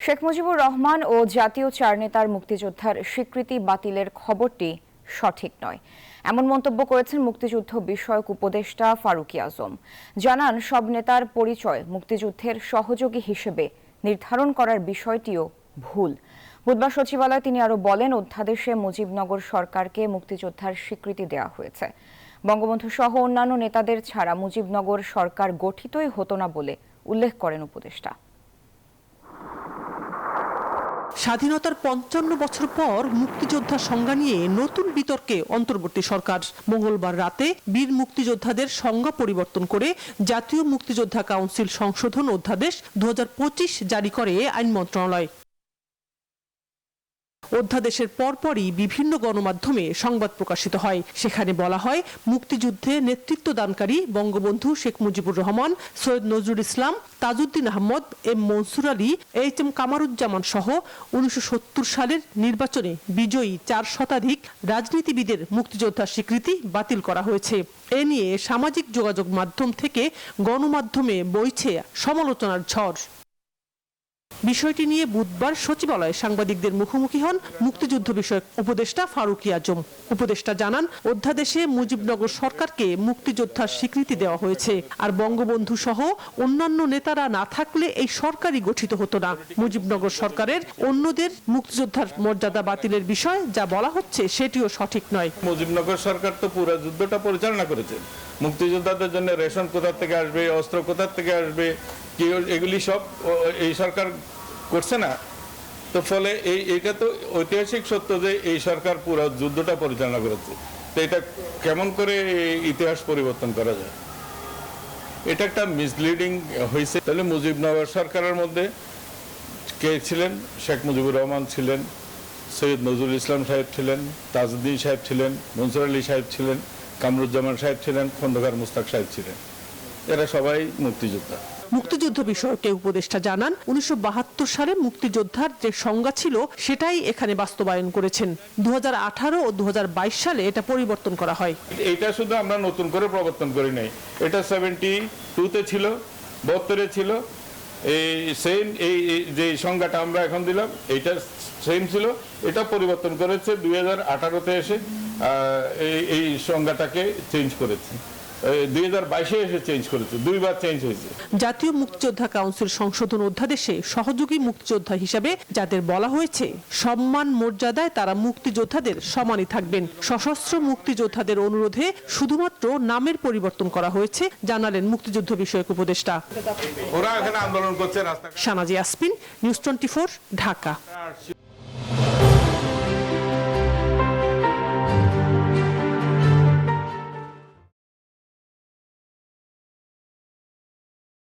শেখ মুজিবুর রহমান ও জাতীয় চার নেতার মুক্তিযোদ্ধার স্বীকৃতি বাতিলের খবরটি সঠিক নয়, এমন মন্তব্য করেছেন মুক্তিযুদ্ধ বিষয়ক উপদেষ্টা ফারুকী আজম। জানান, সব নেতার পরিচয় মুক্তিযুদ্ধের সহযোগী হিসেবে নির্ধারণ করার বিষয়টিও ভুল। বুধবার সচিবালয়ে তিনি আরও বলেন, অধ্যাদেশে মুজিবনগর সরকারকে মুক্তিযোদ্ধার স্বীকৃতি দেওয়া হয়েছে। বঙ্গবন্ধু সহ অন্যান্য নেতাদের ছাড়া মুজিবনগর সরকার গঠিতই হতো না বলে উল্লেখ করেন উপদেষ্টা। স্বাধীনতার ৫৫ বছর পর মুক্তিযোদ্ধা সংজ্ঞা নিয়ে নতুন বিতর্কে অন্তর্বর্তী সরকার। মঙ্গলবার রাতে বীর মুক্তিযোদ্ধাদের সংজ্ঞা পরিবর্তন করে জাতীয় মুক্তিযোদ্ধা কাউন্সিল সংশোধন অধ্যাদেশ ২০২৫ জারি করে আইন মন্ত্রণালয়। অধ্যাদেশের পরপরই বিভিন্ন গণমাধ্যমে সংবাদ প্রকাশিত হয়। সেখানে বলা হয়, মুক্তিযুদ্ধে নেতৃত্ব দানকারী বঙ্গবন্ধু শেখ মুজিবুর রহমান, সৈয়দ নজরুল ইসলাম, তাজউদ্দিন আহমদ, এম মনসুর আলী, এইচ.এম কামারুজ্জামান সহ ১৯৭০ সালের নির্বাচনে বিজয়ী ৪ শতাধিক রাজনীতিবিদের মুক্তিযোদ্ধার স্বীকৃতি বাতিল করা হয়েছে। এ নিয়ে সামাজিক যোগাযোগ মাধ্যম থেকে গণমাধ্যমে বইছে সমালোচনার ঝড়। বিষয়টি নিয়ে বুধবার সচিবালয়ে সাংবাদিকদের মুখোমুখি হন মুক্তিযুদ্ধ বিষয়ক উপদেষ্টা ফারুকী আজম। উপদেষ্টা জানান, অধ্যাদেশে মুজিবনগর সরকারকে মুক্তিযোদ্ধার স্বীকৃতি দেওয়া হয়েছে, আর বঙ্গবন্ধু সহ অন্যান্য নেতারা না থাকলে এই সরকারই গঠিত হতো না। মুজিবনগর সরকারের অন্যদের মুক্তিযোদ্ধার মর্যাদা বাতিলের বিষয় যা বলা হচ্ছে সেটিও সঠিক নয়। মুজিবনগর সরকার তো পুরো যুদ্ধটা পরিচালনা করেছে। মুক্তিযোদ্ধাদের জন্য রেশন কোথা থেকে আসবে, অস্ত্র কোথা থেকে আসবে, এগুলি সব এই সরকার করছে না। তো ফলে এইটা তো ঐতিহাসিক সত্য যে এই সরকার পুরো যুদ্ধটা পরিচালনা করেছে। তো এটা কেমন করে ইতিহাস পরিবর্তন করা যায়? এটা একটা মিসলিডিং হয়েছে। তাহলে মুজিবনগর সরকারের মধ্যে কে ছিলেন? শেখ মুজিবুর রহমান ছিলেন, সৈয়দ নজরুল ইসলাম সাহেব ছিলেন, তাজউদ্দিন সাহেব ছিলেন, মনসুর আলী সাহেব ছিলেন, কামরুজ্জামান সাহেব ছিলেন, খন্দকার মুস্তাক সাহেব ছিলেন। এরা সবাই মুক্তিযোদ্ধা। মুক্তিযুদ্ধ বিষয়ক উপদেষ্টা জানান, ১৯৭২ সালে মুক্তিযোদ্ধার যে সংজ্ঞা ছিল সেটাই এখানে বাস্তবায়ন করেছেন। ২০১৮ ও ২০২২ সালে এটা পরিবর্তন করা হয়। এটা শুধু আমরা নতুন করে প্রবর্তন করি নাই, এটা 72-তে ছিল, 72-এ ছিল। এই সেম এই যে সংজ্ঞাটা আমরা এখন দিলাম এইটা সেম ছিল, এটা পরিবর্তন করেছে 2018-তে এসে এই সংজ্ঞাটাকে চেঞ্জ করেছে। 2022-এ এসে চেঞ্জ করেছে, দুইবার চেঞ্জ হয়েছে। জাতীয় মুক্তিযোদ্ধা কাউন্সিল সংশোধন অধ্যাদেশে সহযোগী মুক্তিযোদ্ধা হিসাবে যাদের বলা হয়েছে, সম্মান মর্যাদায় তারা মুক্তিযোদ্ধাদের সমানই থাকবেন। সশস্ত্র মুক্তিযোদ্ধাদের অনুরোধে শুধুমাত্র নামের পরিবর্তন করা হয়েছে, জানালেন মুক্তিযুদ্ধ বিষয়ক উপদেষ্টা। ওরা এখানে আন্দোলন করছে রাস্তা। শানাজি আসপিন, নিউজ 24, ঢাকা।